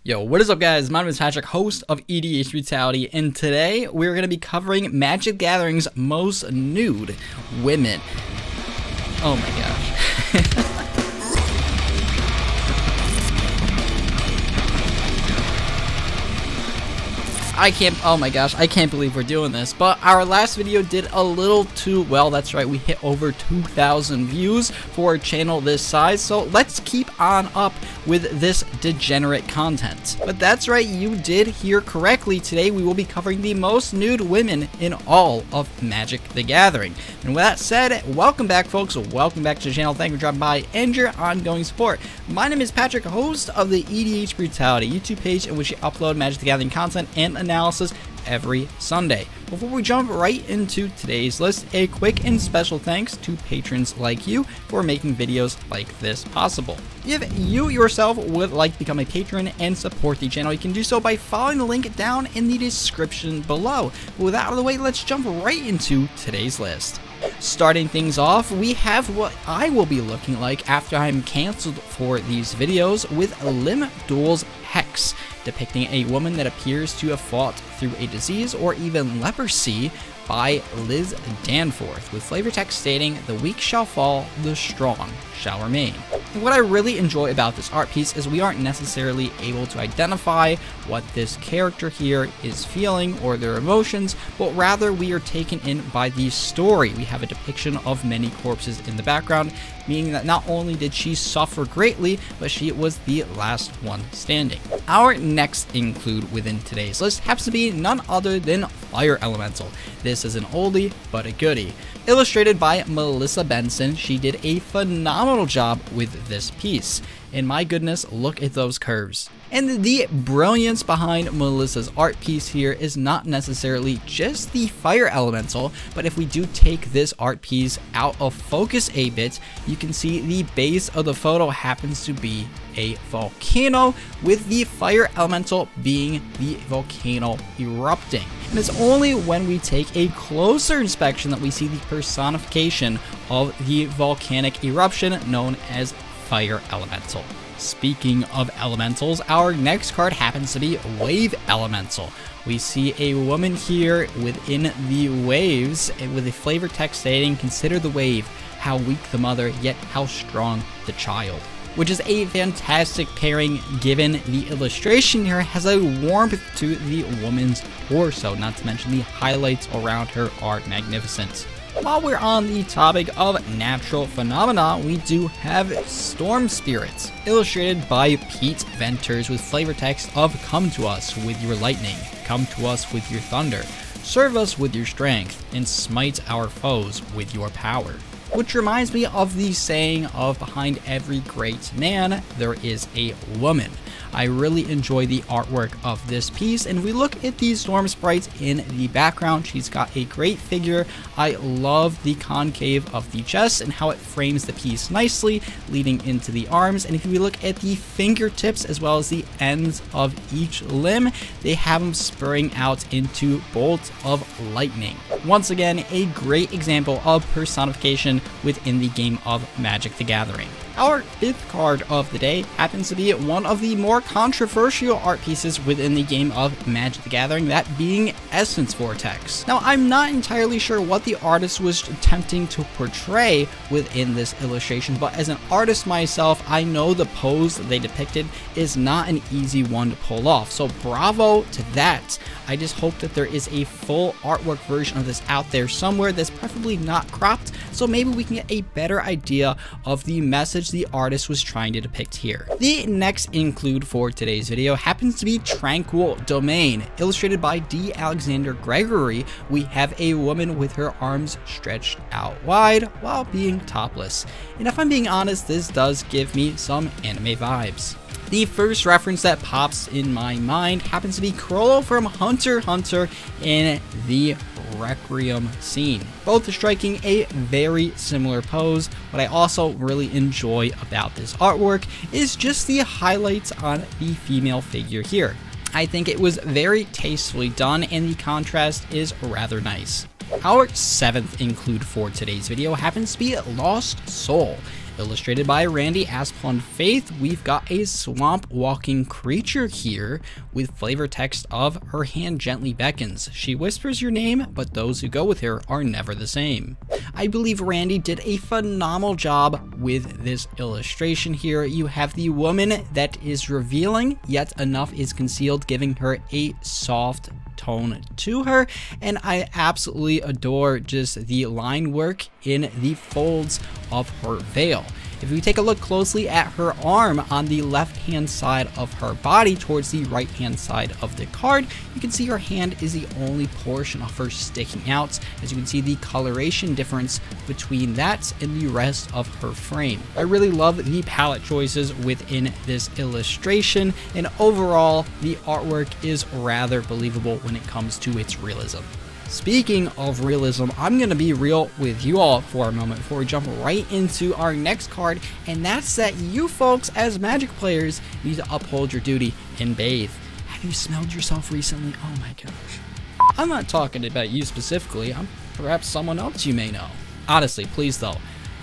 Yo, what is up guys? My name is Patrick, host of EDH Brutality, and today we're going to be covering Magic the Gathering's most nude women. Oh my gosh. Oh my gosh, I can't believe we're doing this, but our last video did a little too well. That's right, we hit over 2,000 views for a channel this size, so let's keep on up with this degenerate content. But that's right, you did hear correctly. Today we will be covering the most nude women in all of Magic the Gathering. And with that said, welcome back folks, welcome back to the channel, thank you for dropping by and your ongoing support. My name is Patrick, host of the EDH Brutality YouTube page, in which you upload Magic the Gathering content and analysis every Sunday. Before we jump right into today's list, a quick and special thanks to patrons like you for making videos like this possible. If you yourself would like to become a patron and support the channel, you can do so by following the link down in the description below. With that out of the way, let's jump right into today's list. Starting things off, we have what I will be looking like after I'm canceled for these videos with Lim-Dûl's Hex, depicting a woman that appears to have fought through a disease or even leprosy by Liz Danforth, with flavor text stating, "The weak shall fall, the strong shall remain." And what I really enjoy about this art piece is we aren't necessarily able to identify what this character here is feeling or their emotions, but rather we are taken in by the story. We have a depiction of many corpses in the background, meaning that not only did she suffer greatly, but she was the last one standing. Our next include within today's list happens to be none other than Fire Elemental. This is an oldie, but a goodie. Illustrated by Melissa Benson, she did a phenomenal job with this piece. And my goodness, look at those curves. And the brilliance behind Melissa's art piece here is not necessarily just the Fire Elemental, but if we do take this art piece out of focus a bit, you can see the base of the photo happens to be a volcano, with the Fire Elemental being the volcano erupting. And it's only when we take a closer inspection that we see the personification of the volcanic eruption known as Fire Elemental. Speaking of elementals, our next card happens to be Wave Elemental. We see a woman here within the waves with a flavor text stating, "Consider the wave, how weak the mother, yet how strong the child," which is a fantastic pairing given the illustration here has a warmth to the woman's torso, not to mention the highlights around her are magnificent. While we're on the topic of natural phenomena, we do have Storm Spirits, illustrated by Pete Venters with flavor text of, "Come to us with your lightning, come to us with your thunder, serve us with your strength, and smite our foes with your power." Which reminds me of the saying of, "Behind every great man, there is a woman." I really enjoy the artwork of this piece, and if we look at these storm sprites in the background, she's got a great figure. I love the concave of the chest and how it frames the piece nicely, leading into the arms. And if we look at the fingertips as well as the ends of each limb, they have them spurring out into bolts of lightning. Once again, a great example of personification within the game of Magic the Gathering. Our fifth card of the day happens to be one of the more controversial art pieces within the game of Magic the Gathering, that being Essence Vortex. Now, I'm not entirely sure what the artist was attempting to portray within this illustration, but as an artist myself, I know the pose that they depicted is not an easy one to pull off, so bravo to that. I just hope that there is a full artwork version of this out there somewhere that's preferably not cropped, so maybe we can get a better idea of the message the artist was trying to depict here. The next include for today's video happens to be Tranquil Domain, illustrated by D. Alexander Gregory. We have a woman with her arms stretched out wide while being topless. And if I'm being honest, this does give me some anime vibes. The first reference that pops in my mind happens to be Crollo from Hunter x Hunter in the Requiem scene. Both striking a very similar pose. What I also really enjoy about this artwork is just the highlights on the female figure here. I think it was very tastefully done and the contrast is rather nice. Our seventh include for today's video happens to be Lost Soul. Illustrated by Randy Asplund Faith, we've got a swamp walking creature here with flavor text of "Her hand gently beckons. She whispers your name, but those who go with her are never the same." I believe Randy did a phenomenal job with this illustration here. You have the woman that is revealing, yet enough is concealed, giving her a soft tone to her, and I absolutely adore just the line work in the folds of her veil. If we take a look closely at her arm on the left hand side of her body towards the right hand side of the card, you can see her hand is the only portion of her sticking out, as you can see the coloration difference between that and the rest of her frame. I really love the palette choices within this illustration, and overall the artwork is rather believable when it comes to its realism. Speaking of realism, I'm going to be real with you all for a moment before we jump right into our next card, and that's that you folks as Magic players need to uphold your duty and bathe. Have you smelled yourself recently? Oh my gosh. I'm not talking about you specifically, I'm perhaps someone else you may know. Honestly, please though,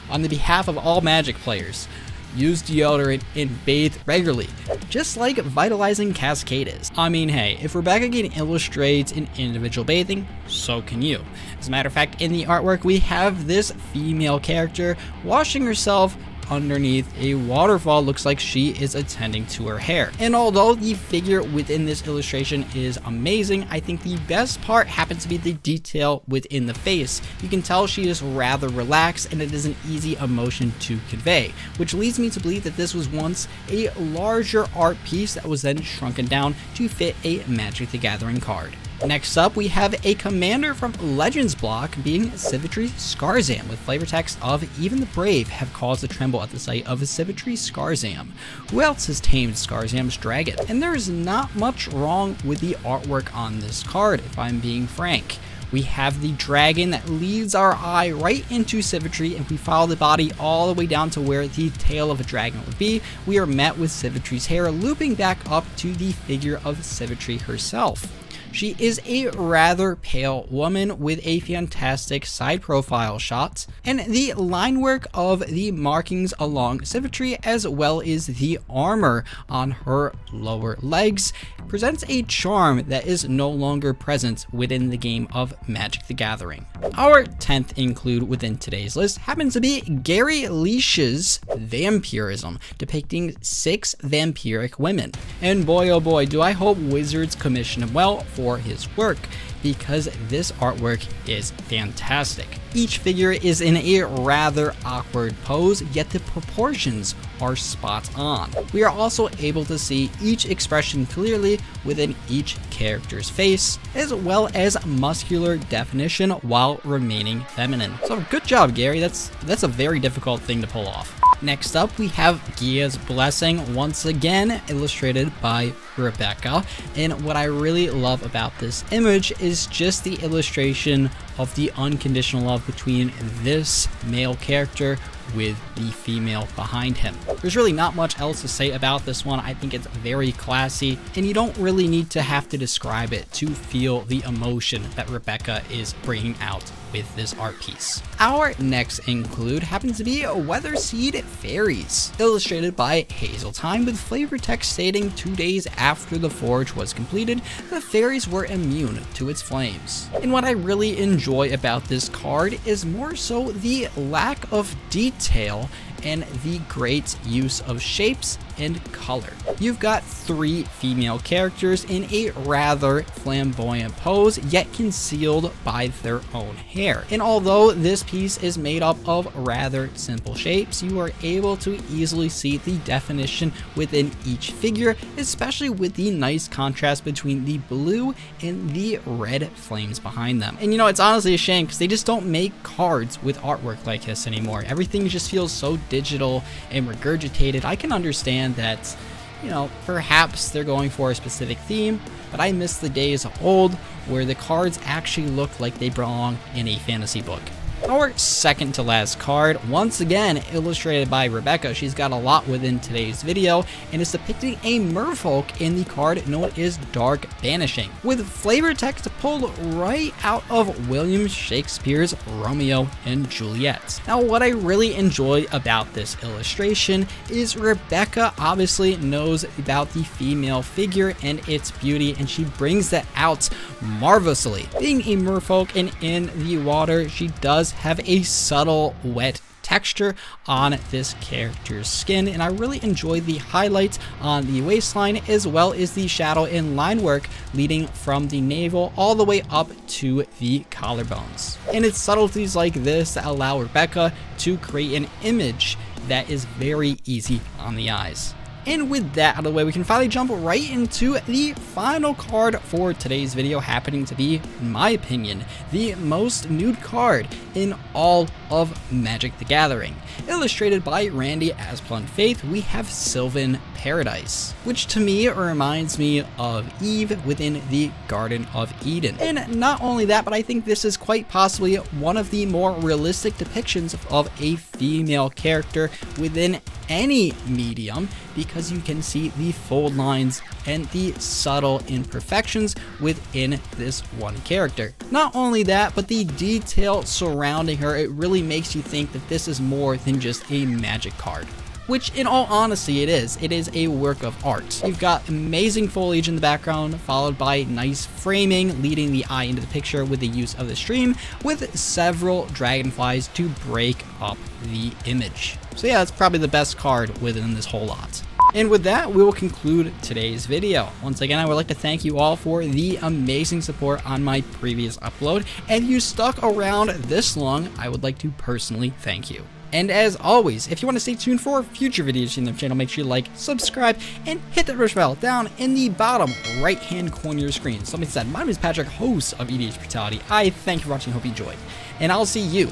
on the behalf of all Magic players, use deodorant and bathe regularly, just like Vitalizing Cascade is. I mean, hey, if Rebecca can illustrate an individual bathing, so can you. As a matter of fact, in the artwork, we have this female character washing herself underneath a waterfall. Looks like she is attending to her hair. And although the figure within this illustration is amazing, I think the best part happens to be the detail within the face. You can tell she is rather relaxed, and it is an easy emotion to convey, which leads me to believe that this was once a larger art piece that was then shrunken down to fit a Magic the Gathering card. Next up, we have a commander from Legends block, being Sivitri Scarzam, with flavor text of "Even the brave have cause to tremble at the sight of Sivitri Scarzam. Who else has tamed Scarzam's dragon?" And there is not much wrong with the artwork on this card, if I'm being frank. We have the dragon that leads our eye right into Sivitri, and we follow the body all the way down to where the tail of a dragon would be. We are met with Sivitri's hair looping back up to the figure of Sivitri herself. She is a rather pale woman with a fantastic side profile shot, and the line work of the markings along Sivitri, as well as the armor on her lower legs, presents a charm that is no longer present within the game of Magic the Gathering. Our 10th include within today's list happens to be Gary Leash's Vampirism, depicting 6 vampiric women. And boy oh boy, do I hope Wizards commission him well for his work, because this artwork is fantastic. Each figure is in a rather awkward pose, yet the proportions are spot on. We are also able to see each expression clearly within each character's face, as well as muscular definition while remaining feminine. So good job, Gary. That's a very difficult thing to pull off. Next up, we have Gaea's Blessing, once again illustrated by Rebecca, and what I really love about this image is just the illustration of the unconditional love between this male character with the female behind him. There's really not much else to say about this one. I think it's very classy, and you don't really need to have to describe it to feel the emotion that Rebecca is bringing out with this art piece. Our next include happens to be Weatherseed Faeries, illustrated by Hazeltime, with flavor text stating 2 days after the forge was completed, the fairies were immune to its flames. And what I really enjoy about this card is more so the lack of detail and the great use of shapes and color. You've got 3 female characters in a rather flamboyant pose, yet concealed by their own hair. And although this piece is made up of rather simple shapes, you are able to easily see the definition within each figure, especially with the nice contrast between the blue and the red flames behind them. And you know, it's honestly a shame because they just don't make cards with artwork like this anymore. Everything just feels so digital and regurgitated. I can understand that, you know, perhaps they're going for a specific theme, but I miss the days of old where the cards actually look like they belong in a fantasy book. Our second to last card, once again illustrated by Rebecca. She's got a lot within today's video, and is depicting a merfolk in the card known as Dark Banishing, with flavor text pulled right out of William Shakespeare's Romeo and Juliet. Now, what I really enjoy about this illustration is Rebecca obviously knows about the female figure and its beauty, and she brings that out marvelously. Being a merfolk and in the water, she does have a subtle wet texture on this character's skin, and I really enjoy the highlights on the waistline as well as the shadow and line work leading from the navel all the way up to the collarbones. And it's subtleties like this that allow Rebecca to create an image that is very easy on the eyes. And with that out of the way, we can finally jump right into the final card for today's video, happening to be, in my opinion, the most nude card in all of Magic the Gathering. Illustrated by Randy Asplund Faith, we have Sylvan Paradise, which to me reminds me of Eve within the Garden of Eden. And not only that, but I think this is quite possibly one of the more realistic depictions of a female character within any medium, because you can see the fold lines and the subtle imperfections within this one character. Not only that, but the detail surrounding her, it really makes you think that this is more than just a Magic card. Which, in all honesty, it is. It is a work of art. You've got amazing foliage in the background, followed by nice framing, leading the eye into the picture with the use of the stream, with several dragonflies to break up the image. So yeah, that's probably the best card within this whole lot. And with that, we will conclude today's video. Once again, I would like to thank you all for the amazing support on my previous upload. And if you stuck around this long, I would like to personally thank you. And as always, if you want to stay tuned for future videos in the channel, make sure you like, subscribe, and hit that notification bell down in the bottom right-hand corner of your screen. So, like I said, my name is Patrick, host of EDH Brutality. I thank you for watching, hope you enjoyed, and I'll see you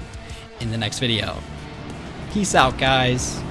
in the next video. Peace out, guys.